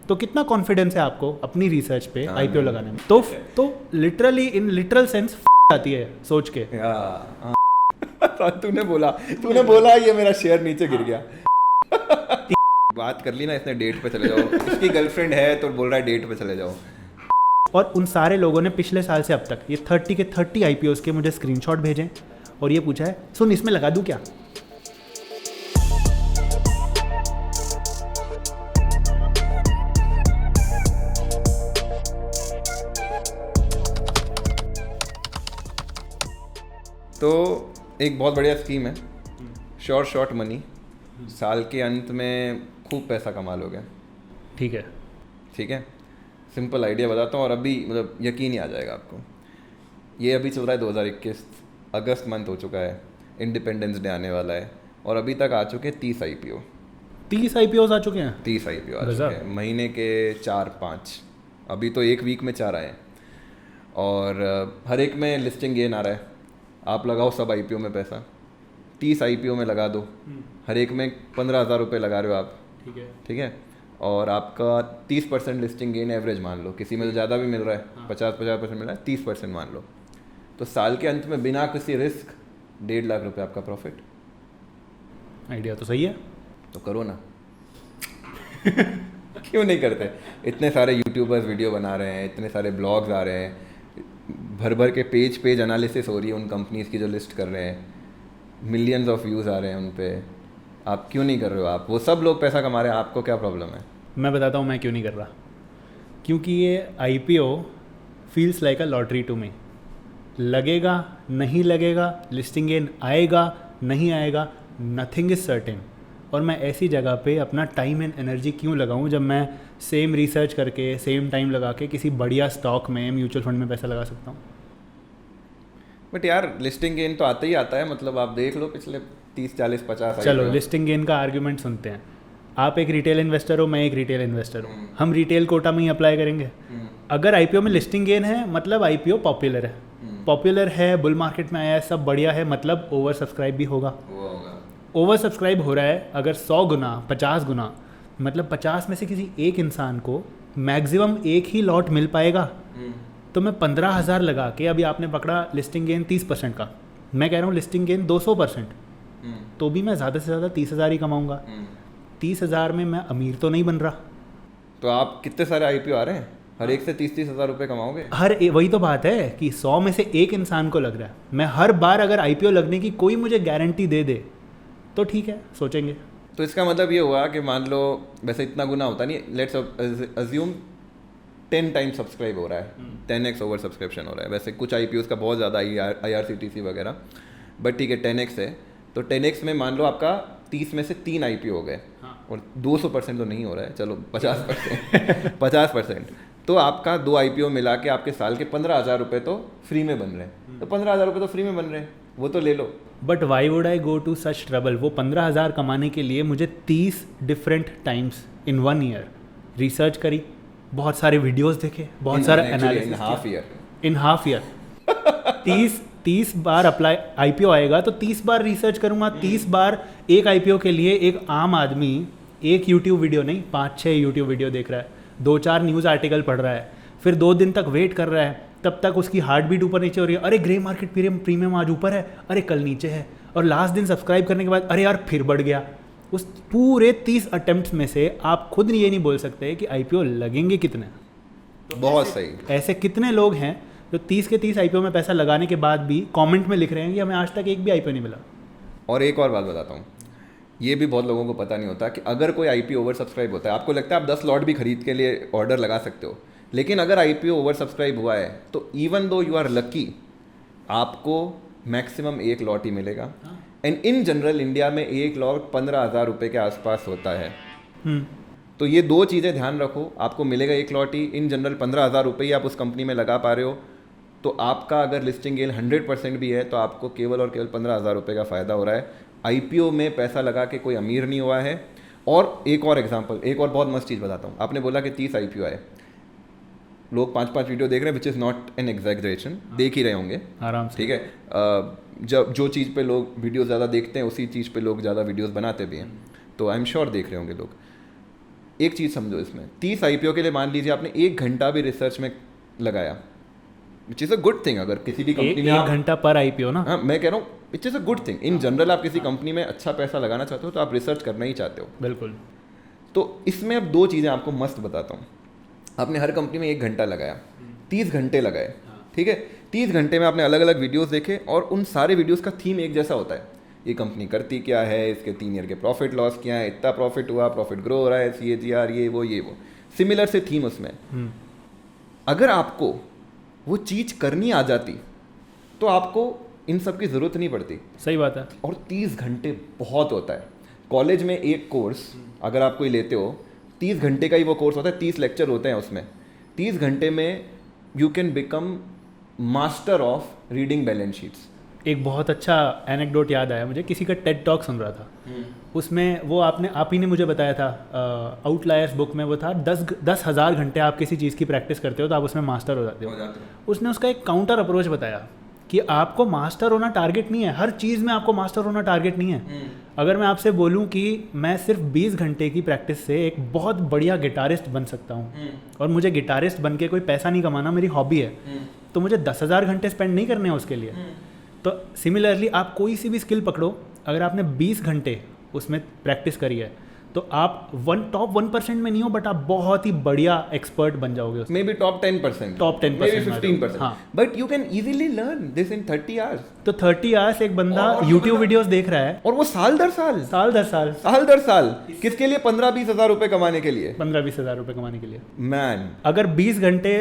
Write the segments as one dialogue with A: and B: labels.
A: तो कितना कॉन्फिडेंस है आपको अपनी रिसर्च पे आईपीओ लगाने में? तो लिटरली इन लिटरल सेंस आती है सोच के।
B: तूने बोला ये मेरा शेयर नीचे गिर गया। बात कर ली ना इसने, डेट पे चले जाओ। उसकी गर्लफ्रेंड है तो बोल रहा है डेट पे चले जाओ।
A: और उन सारे लोगों ने पिछले साल से अब तक ये 30 के 30 आईपीओस के मुझे स्क्रीनशॉट भेजे और ये पूछा है सुन इसमें लगा दूं क्या?
B: तो एक बहुत बढ़िया स्कीम है, शॉर्ट मनी, साल के अंत में खूब पैसा कमा लोगे।
A: ठीक है,
B: सिंपल आइडिया बताता हूँ और अभी मतलब यकीन ही आ जाएगा आपको। ये अभी चल रहा है 2021, अगस्त मंथ हो चुका है, इंडिपेंडेंस डे आने वाला है और अभी तक आ चुके 30 आईपीओ।
A: 30 आईपीओ आ चुके हैं?
B: 30 आईपीओ आ चुके हैं, महीने के 4-5, अभी तो एक वीक में 4 आए हैं और हर एक में लिस्टिंग गेन आ रहा है। आप लगाओ सब आईपीओ में पैसा, 30 आईपीओ में लगा दो, हर एक में 15,000 रुपये लगा रहे हो आप। ठीक है, और आपका 30% लिस्टिंग गेन एवरेज मान लो, किसी में तो ज़्यादा भी मिल रहा है, 50% मिल रहा है, 30% मान लो, तो साल के अंत में बिना किसी रिस्क 1.5 लाख रुपये आपका प्रॉफिट।
A: आइडिया तो सही है,
B: तो करो ना। क्यों नहीं करते? इतने सारे यूट्यूबर्स वीडियो बना रहे हैं, इतने सारे ब्लॉग्स आ रहे हैं, भर के पेज एनालिसिस हो रही है उन कंपनीज़ की जो लिस्ट कर रहे हैं, मिलियंस ऑफ व्यूज़ आ रहे हैं उन पे। आप क्यों नहीं कर रहे हो? आप वो सब लोग पैसा कमा रहे हैं, आपको क्या प्रॉब्लम है?
A: मैं बताता हूँ मैं क्यों नहीं कर रहा। क्योंकि ये IPO feels like a lottery to me. लगेगा नहीं लगेगा, लिस्टिंग गेन आएगा नहीं आएगा, नथिंग इज़ सर्टेन। और मैं ऐसी जगह पे अपना टाइम एंड एनर्जी क्यों लगाऊं जब मैं सेम रिसर्च करके सेम टाइम लगा के किसी बढ़िया स्टॉक में, म्यूचुअल फंड में पैसा लगा सकता हूँ।
B: बट यार लिस्टिंग गेन तो आता ही आता है, मतलब आप देख लो पिछले 30, 40, 50।
A: चलो लिस्टिंग गेन का आर्ग्यूमेंट सुनते हैं। आप एक रिटेल इन्वेस्टर हो, मैं एक रिटेल इन्वेस्टर हूँ, हम रिटेल कोटा में ही अप्लाई करेंगे। अगर आईपीओ में लिस्टिंग गेन है मतलब आईपीओ पॉपुलर है, बुल मार्केट में आया है, सब बढ़िया है, मतलब ओवर सब्सक्राइब भी होगा। ओवर सब्सक्राइब हो रहा है अगर 100 गुना 50 गुना, मतलब 50 में से किसी एक इंसान को मैक्सिमम एक ही लॉट मिल पाएगा। तो मैं 15,000 लगा के, अभी आपने पकड़ा लिस्टिंग गेन 30% का, मैं कह रहा हूँ लिस्टिंग गेन 200%, तो भी मैं ज़्यादा से ज़्यादा 30,000 ही कमाऊँगा। 30,000 में मैं अमीर तो नहीं बन रहा।
B: तो आप कितने सारे आईपीओ आ रहे हैं, हर एक से 30-30 हज़ार रुपये कमाओगे।
A: वही तो बात है कि 100 में से एक इंसान को लग रहा है। मैं हर बार अगर आईपीओ लगने की कोई मुझे गारंटी दे दे तो ठीक है, सोचेंगे।
B: तो इसका मतलब ये हुआ कि मान लो वैसे इतना गुना होता नहीं, लेट्स अज्यूम 10 टाइम्स सब्सक्राइब हो रहा है, 10x ओवर सब्सक्रिप्शन हो रहा है। वैसे कुछ आईपीओस का बहुत ज़्यादा IRCTC वगैरह, बट ठीक है 10x है, तो 10x में मान लो आपका 30 में से 3 आईपीओ हो गए। और 200% तो नहीं हो रहा है, चलो 50%। 50%, तो आपका 2 आईपीओ मिला के आपके साल के 15,000 रुपये तो फ्री में बन रहे हैं। तो 15,000 रुपये तो फ्री में बन रहे हैं, वो तो ले लो।
A: But why would I go to such trouble? वो 15,000 कमाने के लिए मुझे 30 different times in 1 year research करी, बहुत सारे वीडियोस देखे, बहुत सारा एनालिसिस इन हाफ ईयर। 30 बार अप्लाई आईपीओ आएगा तो 30 बार रिसर्च करूंगा। 30 बार एक आईपीओ के लिए एक आम आदमी एक यूट्यूब वीडियो नहीं, 5-6 यूट्यूब वीडियो देख रहा है, 2-4 न्यूज़ आर्टिकल पढ़ रहा है, फिर 2 दिन तक वेट कर रहा है, तब तक उसकी हार्ट बीट ऊपर नीचे हो रही है। अरे ग्रे मार्केट प्रीमियम आज ऊपर है, अरे कल नीचे है, और लास्ट दिन सब्सक्राइब करने के बाद अरे यार फिर बढ़ गया। उस पूरे 30 अटेम्प्ट्स में से आप खुद ये नहीं बोल सकते कि आईपीओ लगेंगे कितने।
B: तो बहुत सही।
A: ऐसे कितने लोग हैं जो 30 के 30 आईपीओ में पैसा लगाने के बाद भी कमेंट में लिख रहे हैं कि हमें आज तक एक भी आईपीओ नहीं मिला।
B: और एक और बात बताता हूँ, ये भी बहुत लोगों को पता नहीं होता कि अगर कोई आईपीओ ओवर सब्सक्राइब होता है, आपको लगता है आप 10 लॉट भी खरीद के लिए ऑर्डर लगा सकते हो, लेकिन अगर आईपीओ ओवर सब्सक्राइब हुआ है तो even though you are lucky, आपको मैक्सिमम 1 लॉट ही मिलेगा। एंड इन जनरल इंडिया में 1 लॉट 15,000 रुपये के आसपास होता है। तो ये 2 चीज़ें ध्यान रखो, आपको मिलेगा 1 लॉट ही, इन जनरल 15,000 रुपये ही आप उस कंपनी में लगा पा रहे हो, तो आपका अगर लिस्टिंग गेन 100% भी है तो आपको केवल और केवल 15,000 रुपये का फ़ायदा हो रहा है। आईपीओ में पैसा लगा के कोई अमीर नहीं हुआ है। और एक और एग्जांपल, एक और बहुत मस्त चीज़ बताता हूँ। आपने बोला कि 30 आईपीओ आए, लोग 5-5 वीडियो देख रहे हैं, which is not an exaggeration, देख ही रहे होंगे
A: आराम से।
B: ठीक है, जब जो चीज़ पे लोग वीडियो ज़्यादा देखते हैं उसी चीज़ पे लोग ज़्यादा वीडियोस बनाते भी हैं, तो आई एम श्योर देख रहे होंगे लोग। एक चीज़ समझो इसमें, 30 IPO के लिए मान लीजिए आपने 1 घंटा भी रिसर्च में लगाया, which is a good thing. अगर किसी भी कंपनी में
A: 1 घंटा पर IPO ना,
B: हाँ मैं कह रहा हूँ which is a good thing in general. आप किसी कंपनी में अच्छा पैसा लगाना चाहते हो तो आप रिसर्च करना ही चाहते हो।
A: बिल्कुल।
B: तो इसमें अब 2 चीज़ें आपको मस्त बताता हूँ। आपने हर कंपनी में 1 घंटा लगाया, 30 घंटे लगाए, ठीक है। 30 घंटे में आपने अलग अलग वीडियोस देखे और उन सारे वीडियोस का थीम एक जैसा होता है। ये कंपनी करती क्या है, इसके 3 ईयर के प्रॉफिट लॉस क्या है, इतना प्रॉफिट हुआ, प्रॉफिट ग्रो हो रहा है, CAGR, ये वो सिमिलर से थीम उसमें। अगर आपको वो चीज़ करनी आ जाती तो आपको इन सब की ज़रूरत नहीं पड़ती।
A: सही बात है।
B: और 30 घंटे बहुत होता है। कॉलेज में एक कोर्स अगर आप कोई लेते हो 30 घंटे का ही वो कोर्स होता है, 30 लेक्चर होते हैं उसमें। 30 घंटे में you can become master of reading balance sheets.
A: एक बहुत अच्छा एनेक्डोट याद आया मुझे, किसी का टेड टॉक सुन रहा था, उसमें वो आप ही ने मुझे बताया था, आउटलायर्स बुक में वो था 10,000 घंटे आप किसी चीज़ की प्रैक्टिस करते हो तो आप उसमें मास्टर हो जाते हो। उसने उसका एक काउंटर अप्रोच बताया कि आपको मास्टर होना टारगेट नहीं है, हर चीज़ में आपको मास्टर होना टारगेट नहीं है। अगर मैं आपसे बोलूं कि मैं सिर्फ 20 घंटे की प्रैक्टिस से एक बहुत बढ़िया गिटारिस्ट बन सकता हूं और मुझे गिटारिस्ट बन के कोई पैसा नहीं कमाना, मेरी हॉबी है, तो मुझे 10,000 घंटे स्पेंड नहीं करने हैं उसके लिए। तो सिमिलरली आप कोई सी भी स्किल पकड़ो, अगर आपने 20 घंटे उसमें प्रैक्टिस करी है तो आप टॉप 1% में नहीं हो, बट आप बहुत ही बढ़िया एक्सपर्ट बन जाओगे।
B: May be top 10%,
A: top 10%,
B: 15%, but you can easily learn this in 30 hours.
A: तो 30 आवर्स एक बंदा यूट्यूब वीडियोस देख रहा है
B: और वो साल दर साल किसके लिए? 15-20 हज़ार रुपए कमाने के लिए,
A: 15-20 हज़ार रुपए कमाने के लिए।
B: मैन
A: अगर 20 घंटे,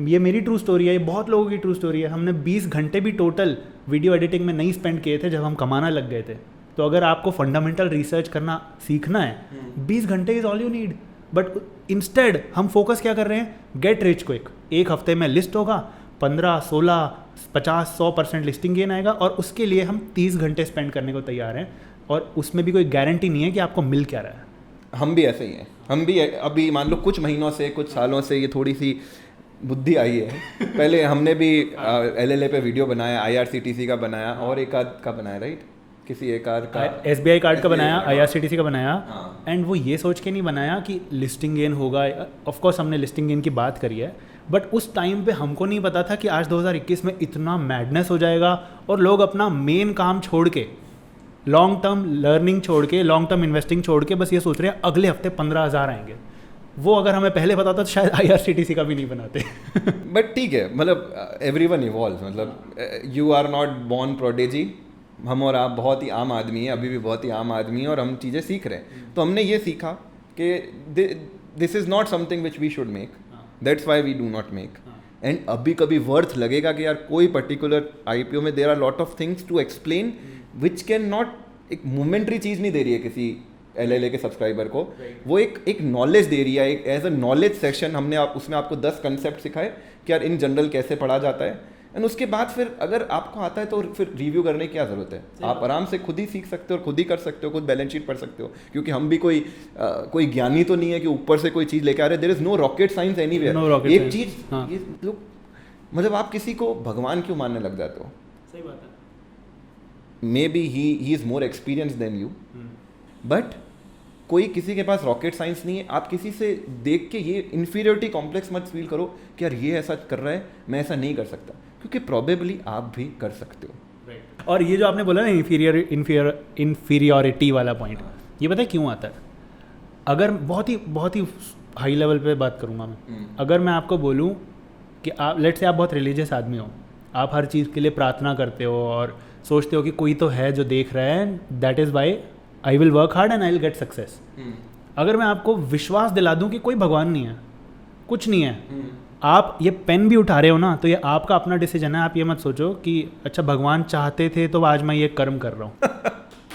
A: ये मेरी ट्रू स्टोरी है, ये बहुत लोगों की ट्रू स्टोरी है, हमने 20 घंटे भी टोटल वीडियो एडिटिंग में नहीं स्पेंड किए थे जब हम कमाना लग गए थे। तो अगर आपको फंडामेंटल रिसर्च करना सीखना है 20 घंटे is all you need. But instead हम फोकस क्या कर रहे हैं? Get rich quick. एक हफ्ते में लिस्ट होगा, 15, 16, 50, 100% लिस्टिंग गेन आएगा और उसके लिए हम 30 घंटे स्पेंड करने को तैयार हैं और उसमें भी कोई गारंटी नहीं है कि आपको मिल क्या रहा है।
B: हम भी ऐसे ही हैं। हम भी अभी मान लो कुछ महीनों से, कुछ सालों से ये थोड़ी सी बुद्धि आई है। पहले हमने भी LLA पे वीडियो बनाया, IRCTC का बनाया और एक आध का बनाया, राइट? किसी एक आध का
A: SBI कार्ड का बनाया, IRCTC का बनाया। एंड वो ये सोच के नहीं बनाया कि लिस्टिंग गेन होगा। ऑफ कोर्स हमने लिस्टिंग गेन की बात करी है, बट उस टाइम पे हमको नहीं पता था कि आज 2021 में इतना मैडनेस हो जाएगा और लोग अपना मेन काम छोड़ के, लॉन्ग टर्म लर्निंग छोड़ के, लॉन्ग टर्म इन्वेस्टिंग छोड़ के बस ये सोच रहे हैं अगले हफ्ते 15,000 आएंगे। वो अगर हमें पहले पता था तो शायद IRCTC का भी नहीं बनाते।
B: बट ठीक है, मतलब एवरीवन इवॉल्व्स। मतलब you are not born prodigy. हम और आप बहुत ही आम आदमी हैं, अभी भी बहुत ही आम आदमी हैं और हम चीज़ें सीख रहे हैं। तो हमने ये सीखा कि this is not something which we should make, that's why we do not make. And अभी कभी वर्थ लगेगा कि यार कोई पर्टिकुलर IPO में there are lot of things to explain which can not, एक मोमेंट्री चीज़ नहीं दे रही है किसी LLA के सब्सक्राइबर को, वो एक नॉलेज दे रही है, एक एज अ नॉलेज सेशन। हमने उसमें आपको 10 कंसेप्ट सिखाए कि यार इन जनरल कैसे पढ़ा जाता है। एंड उसके बाद फिर अगर आपको आता है तो फिर रिव्यू करने की क्या ज़रूरत है? आप आराम से खुद ही सीख सकते हो और खुद ही कर सकते हो, खुद बैलेंस शीट पढ़ सकते हो। क्योंकि हम भी कोई ज्ञानी तो नहीं है कि ऊपर से कोई चीज़ लेके आ रहे। There is no rocket science anywhere. एक चीज़ ये लोग, मतलब आप किसी को भगवान क्यों मानने लग जाते हो?
A: सही बात है।
B: Maybe he is more experience than you, but कोई किसी के पास रॉकेट साइंस नहीं है। आप किसी से देख के ये इन्फीरियरिटी कॉम्प्लेक्स मत फील करो कि यार ये ऐसा कर रहा है, मैं ऐसा नहीं कर सकता, क्योंकि प्रोबेबली आप भी कर सकते हो।
A: और ये जो आपने बोला ना इन्फीरियरिटी वाला पॉइंट, ये पता है क्यों आता है? अगर बहुत ही हाई लेवल पे बात करूँगा मैं, अगर मैं आपको बोलूँ कि आप लेट्स से आप बहुत रिलीजियस आदमी हो, आप हर चीज़ के लिए प्रार्थना करते हो और सोचते हो कि कोई तो है जो देख रहा है, that is why I will work hard and I will get success. अगर मैं आपको विश्वास दिला दूं कि कोई भगवान नहीं है, कुछ नहीं है, आप ये पेन भी उठा रहे हो ना, तो ये आपका अपना डिसीजन है। आप ये मत सोचो कि अच्छा भगवान चाहते थे तो आज मैं ये कर्म कर रहा हूँ।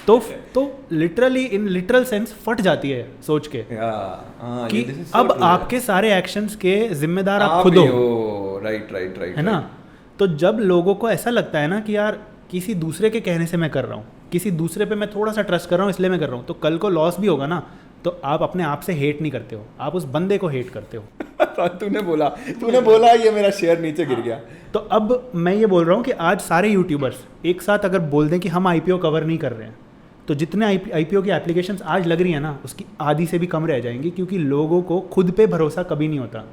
A: तो लिटरली इन लिटरल सेंस फट जाती है सोच के कि अब आपके सारे एक्शंस के जिम्मेदार आप खुद हो।
B: राइट
A: है ना? तो जब लोगों को ऐसा लगता है ना कि यार किसी दूसरे के कहने से मैं कर रहा हूँ, किसी दूसरे पे मैं थोड़ा सा ट्रस्ट कर रहा हूँ इसलिए मैं कर रहा हूँ, तो कल को लॉस भी होगा ना, तो आप अपने आप से हेट नहीं करते हो, आप उस बंदे को हेट करते हो।
B: तूने बोला ये मेरा शेयर नीचे गिर गया।
A: तो अब मैं ये बोल रहा हूँ कि आज सारे यूट्यूबर्स एक साथ अगर बोल दें कि हम IPO कवर नहीं कर रहे हैं, तो जितने आईपीओ की एप्लीकेशंस आज लग रही है ना, उसकी आधी से भी कम रह जाएंगी, क्योंकि लोगों को खुद पे भरोसा कभी नहीं होता,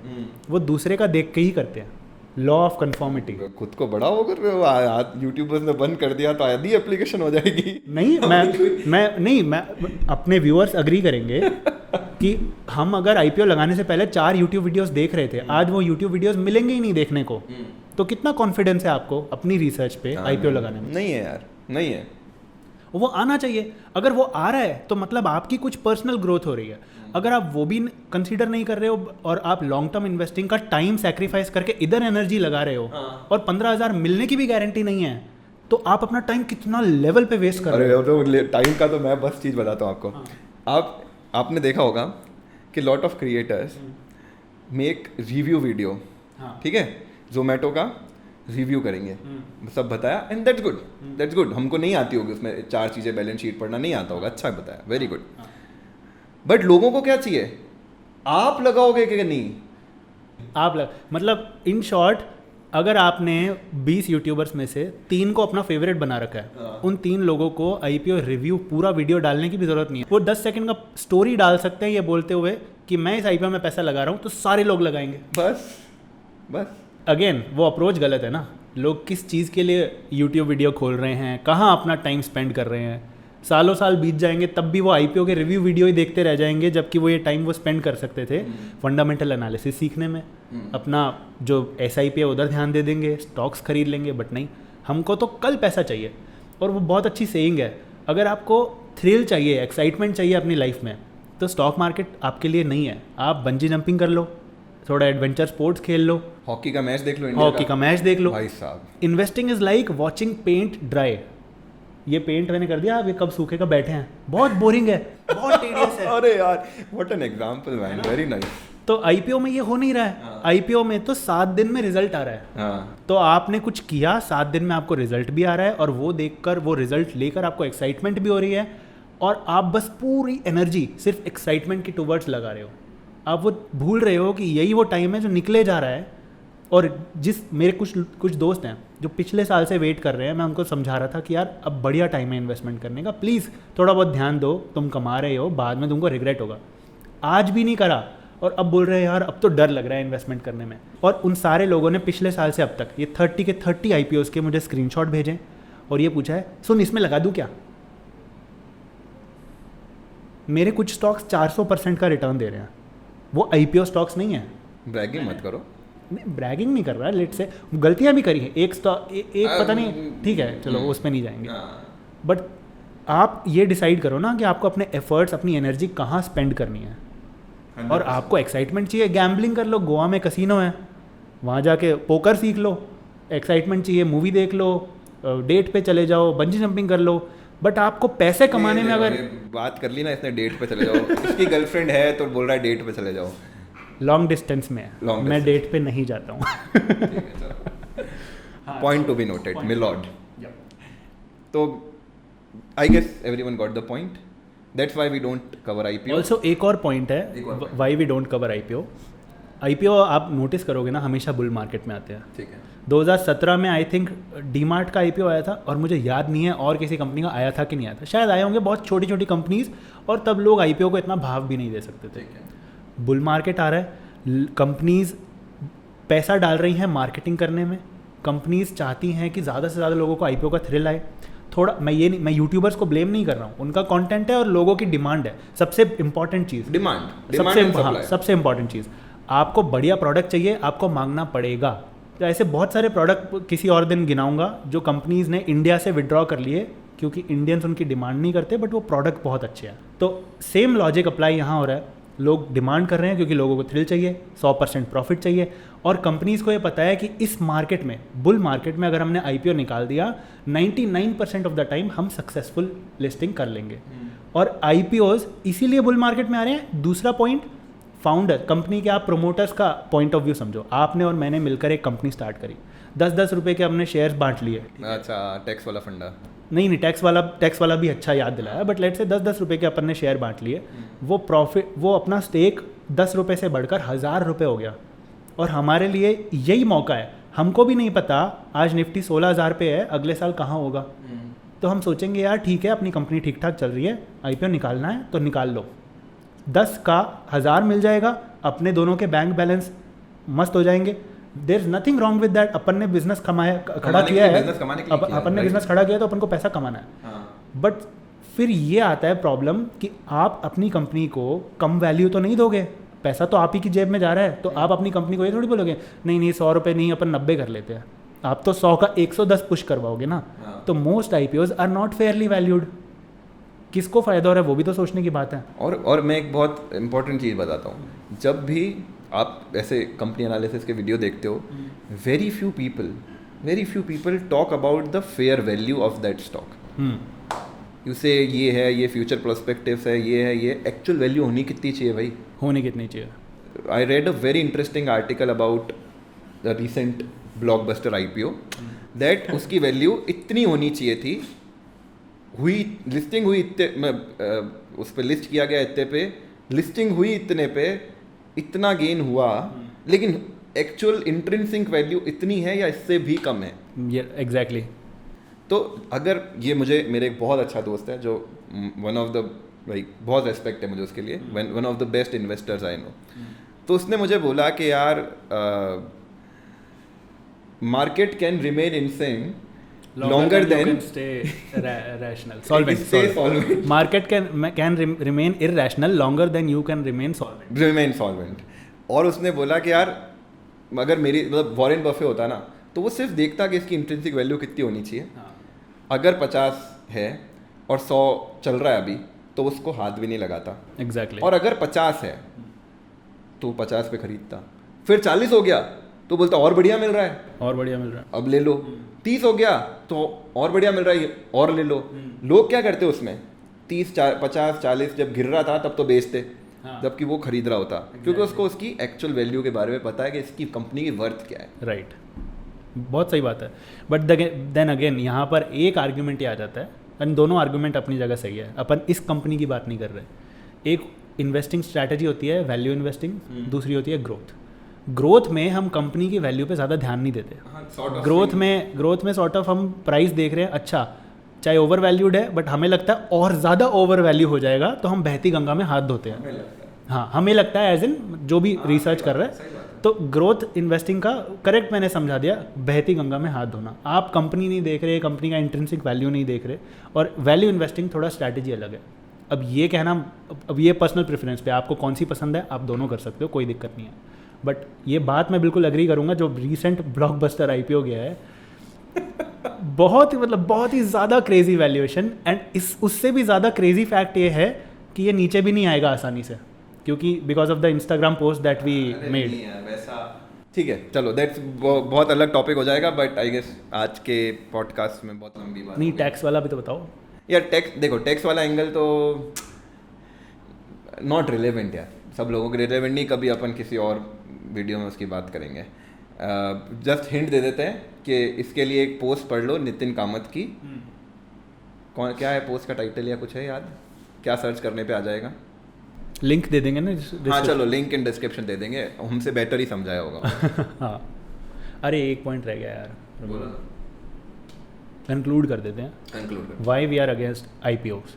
A: वो दूसरे का देख के ही करते हैं। Law of conformity.
B: खुद को बड़ा होकर यूट्यूबर्स ने बंद कर दिया तो आधी एप्लीकेशन हो जाएगी।
A: नहीं मैं अपने व्यूअर्स अग्री करेंगे कि हम अगर आईपीओ लगाने से पहले 4 यूट्यूब वीडियोस देख रहे थे, आज वो यूट्यूब वीडियोस मिलेंगे ही नहीं देखने को, तो कितना कॉन्फिडेंस है आपको अपनी रिसर्च पे आईपीओ लगाने में?
B: नहीं है यार, नहीं है।
A: वो आना चाहिए। अगर वो आ रहा है तो मतलब आपकी कुछ पर्सनल ग्रोथ हो रही है। अगर आप वो भी कंसीडर नहीं कर रहे हो और आप लॉन्ग टर्म इन्वेस्टिंग का टाइम सैक्रिफाइस करके इधर एनर्जी लगा रहे हो और 15,000 मिलने की भी गारंटी नहीं है, तो आप अपना टाइम कितना लेवल पे वेस्ट कर रहे हो।
B: तो टाइम का तो मैं बस चीज़ बताता हूँ आपको। आपने देखा होगा कि lot of creators make review video, ठीक है, जोमेटो का रिव्यू करेंगे, सब बताया एंड दैट्स गुड। हमको नहीं आती होगी उसमें 4 चीज़ें, बैलेंस शीट पढ़ना नहीं आता होगा, अच्छा बताया, वेरी गुड। बट लोगों को क्या चाहिए? आप लगाओगे कि नहीं?
A: मतलब इन शॉर्ट, अगर आपने 20 यूट्यूबर्स में से 3 को अपना फेवरेट बना रखा है, उन 3 लोगों को आईपीओ रिव्यू पूरा वीडियो डालने की भी जरूरत नहीं है। वो 10 सेकंड का स्टोरी डाल सकते हैं ये बोलते हुए कि मैं इस आईपीओ में पैसा लगा रहा हूँ, तो सारे लोग लगाएंगे।
B: बस
A: अगेन वो अप्रोच गलत है ना। लोग किस चीज़ के लिए यूट्यूब वीडियो खोल रहे हैं, कहाँ अपना टाइम स्पेंड कर रहे हैं, सालों साल बीत जाएंगे तब भी वो आईपीओ के रिव्यू वीडियो ही देखते रह जाएंगे, जबकि वो ये टाइम वो स्पेंड कर सकते थे फंडामेंटल एनालिसिस सीखने में। अपना जो एसआईपी है उधर ध्यान दे देंगे, स्टॉक्स खरीद लेंगे। बट नहीं, हमको तो कल पैसा चाहिए। और वो बहुत अच्छी सेइंग है, अगर आपको थ्रिल चाहिए, एक्साइटमेंट चाहिए अपनी लाइफ में, तो स्टॉक मार्केट आपके लिए नहीं है। आप बंजी जंपिंग कर लो, थोड़ा एडवेंचर स्पोर्ट्स खेल लो,
B: हॉकी का मैच देख लो,
A: हॉकी का मैच देख लो।
B: भाई साहब,
A: investing is like watching paint dry. ये पेंट मैंने कर दिया, अब ये कब सूखेगा, बैठे हैं, बहुत बोरिंग है, बहुत टीडियस है।
B: अरे यार, what an example man, very nice.
A: तो आईपीओ में ये हो नहीं रहा है। आईपीओ में तो 7 दिन में रिजल्ट आ रहा है। तो आपने कुछ किया, 7 दिन में आपको रिजल्ट भी आ रहा है, और वो देखकर, वो रिजल्ट लेकर आपको एक्साइटमेंट भी हो रही है, और आप बस पूरी एनर्जी सिर्फ एक्साइटमेंट की टूवर्ड्स लगा रहे हो। आप वो भूल रहे हो कि यही वो टाइम है जो निकले जा रहा है। और मेरे कुछ दोस्त हैं जो पिछले साल से वेट कर रहे हैं, मैं उनको समझा रहा था कि यार अब बढ़िया टाइम है इन्वेस्टमेंट करने का, प्लीज़ थोड़ा बहुत ध्यान दो, तुम कमा रहे हो, बाद में तुमको रिग्रेट होगा। आज भी नहीं करा, और अब बोल रहे हैं यार अब तो डर लग रहा है इन्वेस्टमेंट करने में। और उन सारे लोगों ने पिछले साल से अब तक ये 30 के 30 आईपीओस के मुझे स्क्रीनशॉट भेजे और ये पूछा है, सुन इसमें लगा दूँ क्या? मेरे कुछ स्टॉक्स 400% का रिटर्न दे रहे हैं, वो आईपीओ स्टॉक्स नहीं है।
B: ब्रैगिंग मत करो।
A: नहीं, ब्रैगिंग नहीं कर रहा है, लेट से गलतियां भी करी है, एक पता नहीं, ठीक है चलो उस पर नहीं जाएंगे। बट आप ये डिसाइड करो ना कि आपको अपने एफर्ट्स, अपनी एनर्जी कहाँ स्पेंड करनी है। और आपको एक्साइटमेंट चाहिए, गैम्बलिंग कर लो, गोवा में कसिनो है, वहाँ जाके पोकर सीख लो। एक्साइटमेंट चाहिए, मूवी देख लो, डेट पे चले जाओ, बंजी जंपिंग कर लो। बट आपको पैसे कमाने में अगर
B: बात कर ली ना इसने, डेट पे चले जाओ, इसकी गर्लफ्रेंड है तो बोल रहा है डेट पे चले जाओ।
A: लॉन्ग डिस्टेंस में है, मैं डेट पे नहीं जाता हूँ।
B: Point to be noted milord. तो I guess everyone got the point, that's why we don't cover IPO.
A: Also एक और पॉइंट है why we don't cover IPO. IPO आप नोटिस करोगे ना, हमेशा बुल मार्केट में आते हैं।
B: ठीक है,
A: 2017 में आई थिंक डीमार्ट का आईपीओ आया था, और मुझे याद नहीं है और किसी कंपनी का आया था कि नहीं आया था, शायद आए होंगे, बहुत छोटी छोटी कंपनीज, और तब लोग आईपीओ को इतना भाव भी नहीं दे सकते थे। बुल मार्केट आ रहा है, कंपनीज पैसा डाल रही हैं मार्केटिंग करने में, कंपनीज चाहती हैं कि ज़्यादा से ज़्यादा लोगों को आईपीओ का थ्रिल आए। थोड़ा मैं यूट्यूबर्स को ब्लेम नहीं कर रहा हूँ, उनका कंटेंट है और लोगों की डिमांड है, सबसे इंपॉर्टेंट चीज़, सबसे इंपॉर्टेंट चीज़। आपको बढ़िया प्रोडक्ट चाहिए, आपको मांगना पड़ेगा। तो ऐसे बहुत सारे प्रोडक्ट किसी और दिन गिनाऊंगा जो कंपनीज ने इंडिया से विड्रॉ कर लिए क्योंकि इंडियंस उनकी डिमांड नहीं करते, बट वो प्रोडक्ट बहुत अच्छे हैं। तो सेम लॉजिक अप्लाई यहाँ हो रहा है, लोग डिमांड कर रहे हैं क्योंकि लोगों को थ्रिल चाहिए, 100% प्रॉफिट चाहिए, और कंपनीज को ये पता है कि इस मार्केट में, बुल मार्केट में, अगर हमने आईपीओ निकाल दिया 99% ऑफ द टाइम हम सक्सेसफुल लिस्टिंग कर लेंगे। और आईपीओज इसीलिए बुल मार्केट में आ रहे हैं। दूसरा पॉइंट, फाउंडर, कंपनी के आप प्रोमोटर्स का पॉइंट ऑफ व्यू समझो। आपने और मैंने मिलकर एक कंपनी स्टार्ट करी, 10-10 रुपये के हमने शेयर्स बांट लिए।
B: अच्छा, टैक्स वाला फंडा
A: नहीं, टैक्स वाला भी अच्छा याद दिलाया, बट लेट से 10-10 रुपये के अपन ने शेयर बांट लिए। वो प्रॉफिट, वो अपना स्टेक 10 रुपये से बढ़कर 1000 रुपये हो गया। और हमारे लिए यही मौका है, हमको भी नहीं पता आज निफ्टी 16,000 पे है, अगले साल कहाँ होगा। तो हम सोचेंगे यार ठीक है अपनी कंपनी ठीक ठाक चल रही है, IPO निकालना है तो निकाल लो, 10 का 1000 मिल जाएगा, अपने दोनों के बैंक बैलेंस मस्त हो जाएंगे, there is nothing wrong with that. अपन ने बिजनेस खड़ा किया है, अपन ने बिजनेस खड़ा किया तो अपन को पैसा कमाना है। बट फिर ये आता है प्रॉब्लम कि आप अपनी कंपनी को कम वैल्यू तो नहीं दोगे, पैसा तो आप ही की जेब में जा रहा है, तो आप अपनी कंपनी को ये थोड़ी बोलोगे नहीं नहीं 100 रुपये नहीं अपन 90 कर लेते हैं, आप तो 100 का 110 पुश करवाओगे ना। तो most IPOs are not fairly valued. किसको फ़ायदा हो रहा है वो भी तो सोचने की बात है।
B: और मैं एक बहुत इंपॉर्टेंट चीज़ बताता हूँ, जब भी आप ऐसे कंपनी एनालिसिस के वीडियो देखते हो, very few people talk about the fair value of that stock. उसे ये है, ये फ्यूचर प्रोस्पेक्टिव्स है, ये है, ये एक्चुअल वैल्यू होनी कितनी चाहिए भाई,
A: होनी कितनी चाहिए।
B: I read a very interesting article about the recent blockbuster IPO that उसकी वैल्यू इतनी होनी चाहिए थी, लिस्टिंग हुई इतने उस पर लिस्ट किया गया इतने पे, लिस्टिंग हुई इतने पे, इतना गेन हुआ, लेकिन एक्चुअल इंट्रिंसिक वैल्यू इतनी है या इससे भी कम है।
A: एग्जैक्टली।
B: तो अगर ये मुझे, मेरे एक बहुत अच्छा दोस्त है जो वन ऑफ द लाइक बहुत रेस्पेक्ट है मुझे उसके लिए, one of the best investors I know, तो उसने मुझे बोला कि यार market can remain insane longer than
A: stay rational solvent market can remain irrational longer than you can remain solvent।
B: और उसने बोला कि यार अगर मेरी मतलब वॉरेन बफे होता ना तो वो सिर्फ देखता कि इसकी इंट्रिंसिक वैल्यू कितनी होनी चाहिए। अगर 50 है और 100 चल रहा है अभी तो उसको हाथ भी नहीं लगाता।
A: एग्जैक्टली।
B: और अगर 50 है तो 50 पे खरीदता, फिर 40 हो गया तो बोलता और बढ़िया मिल रहा है, अब ले लो। 30 हो गया तो और बढ़िया मिल रहा है, और ले लो। लोग क्या करते उसमें 30 50 40 जब गिर रहा था तब तो बेचते, जबकि वो खरीद रहा होता, क्योंकि उसको उसकी एक्चुअल वैल्यू के बारे में पता है कि इसकी कंपनी की वर्थ क्या है।
A: राइट, बहुत सही बात है। बट देन अगेन यहाँ पर एक आर्ग्यूमेंट ये आ जाता है, एंड दोनों आर्ग्यूमेंट अपनी जगह सही है, अपन इस कंपनी की बात नहीं कर रहे। एक इन्वेस्टिंग स्ट्रैटेजी होती है वैल्यू इन्वेस्टिंग, दूसरी होती है ग्रोथ में हम कंपनी की वैल्यू पे ज़्यादा ध्यान नहीं देते। ग्रोथ में सॉर्ट ऑफ हम प्राइस देख रहे हैं, अच्छा चाहे ओवर वैल्यूड है बट हमें लगता है और ज़्यादा ओवर वैल्यू हो जाएगा तो हम बहती गंगा में हाथ धोते हैं। हाँ, हमें लगता है एज इन जो भी रिसर्च कर रहे हैं। तो ग्रोथ इन्वेस्टिंग का करेक्ट मैंने समझा दिया, बहती गंगा में हाथ धोना। आप कंपनी नहीं देख रहे, कंपनी का इंट्रिंसिक वैल्यू नहीं देख रहे, और वैल्यू इन्वेस्टिंग थोड़ा स्ट्रैटेजी अलग है। अब ये कहना, अब ये पर्सनल प्रेफरेंस पे आपको कौन सी पसंद है, आप दोनों कर सकते हो, कोई दिक्कत नहीं है। बट ये बात मैं बिल्कुल एग्री करूँगा, जो रिसेंट ब्लॉकबस्टर IPO गया है बहुत ही ज़्यादा क्रेजी वैल्यूएशन, एंड उससे भी ज़्यादा क्रेजी फैक्ट ये है कि ये नीचे भी नहीं आएगा आसानी से, क्योंकि because of the Instagram post that we made.
B: ठीक है, चलो दैट्स बहुत अलग टॉपिक हो जाएगा, बट आई गेस आज के पॉडकास्ट में बहुत लंबी बात
A: नहीं। टैक्स वाला भी तो बताओ
B: यार। टैक्स वाला एंगल तो नॉट रिलेवेंट यार, सब लोगों के रिलेवेंट नहीं। कभी अपन किसी और वीडियो में उसकी बात करेंगे। जस्ट हिंट दे देते हैं कि इसके लिए एक पोस्ट पढ़ लो नितिन कामत की। कौन, क्या है पोस्ट का टाइटल या कुछ है याद? क्या सर्च करने पे आ जाएगा?
A: लिंक दे देंगे ना।
B: हाँ चलो, लिंक इन डिस्क्रिप्शन दे देंगे, हमसे बेटर ही समझाया होगा।
A: हाँ, अरे एक पॉइंट रह गया यार,
B: बोलो।
A: कंक्लूड कर देते हैं।
B: Conclude.
A: Why we are against IPOs?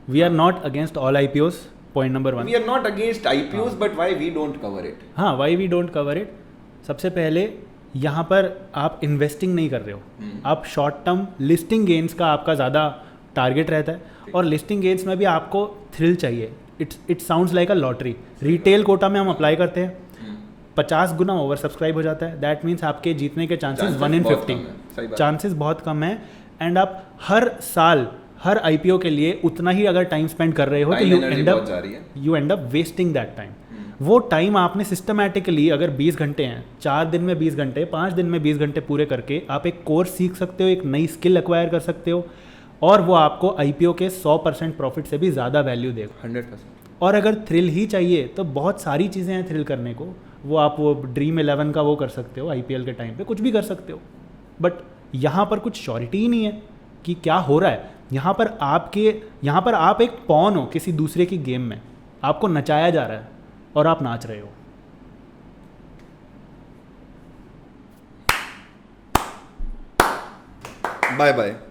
A: We are not against all IPOs, point number 1।
B: We are not against IPOs, but why we don't cover it?
A: हाँ, why we don't cover it. सबसे पहले यहाँ पर आप investing नहीं कर रहे हो, आप शॉर्ट टर्म लिस्टिंग गेन्स का आपका ज़्यादा टारगेट रहता है, और लिस्टिंग गेन्स में भी आपको थ्रिल चाहिए। It sounds like a lottery. Retail quota में हम अप्लाई करते हैं, 50 गुना ओवर सब्सक्राइब हो जाता है, दैट मीन्स आपके जीतने के चांसेस 1 in 50, चांसेस बहुत कम है। एंड आप हर साल हर IPO के लिए उतना ही अगर टाइम स्पेंड कर रहे हो तो you and up wasting that time. वो टाइम आपने सिस्टमैटिकली, अगर 20 घंटे हैं, 4 दिन में 20 घंटे, 5 दिन में 20 घंटे पूरे करके आप एक कोर्स सीख सकते हो, एक नई स्किल एक्वायर कर सकते हो, और वो आपको IPO के 100% प्रॉफिट से भी ज़्यादा वैल्यू देगा,
B: 100%।
A: और अगर थ्रिल ही चाहिए तो बहुत सारी चीज़ें हैं थ्रिल करने को। वो आप वो ड्रीम 11 का वो कर सकते हो, IPL के टाइम पे कुछ भी कर सकते हो, बट यहाँ पर कुछ श्योरिटी ही नहीं है कि क्या हो रहा है। यहाँ पर आप एक पॉन हो किसी दूसरे की गेम में, आपको नचाया जा रहा है और आप नाच रहे हो।
B: Bye bye.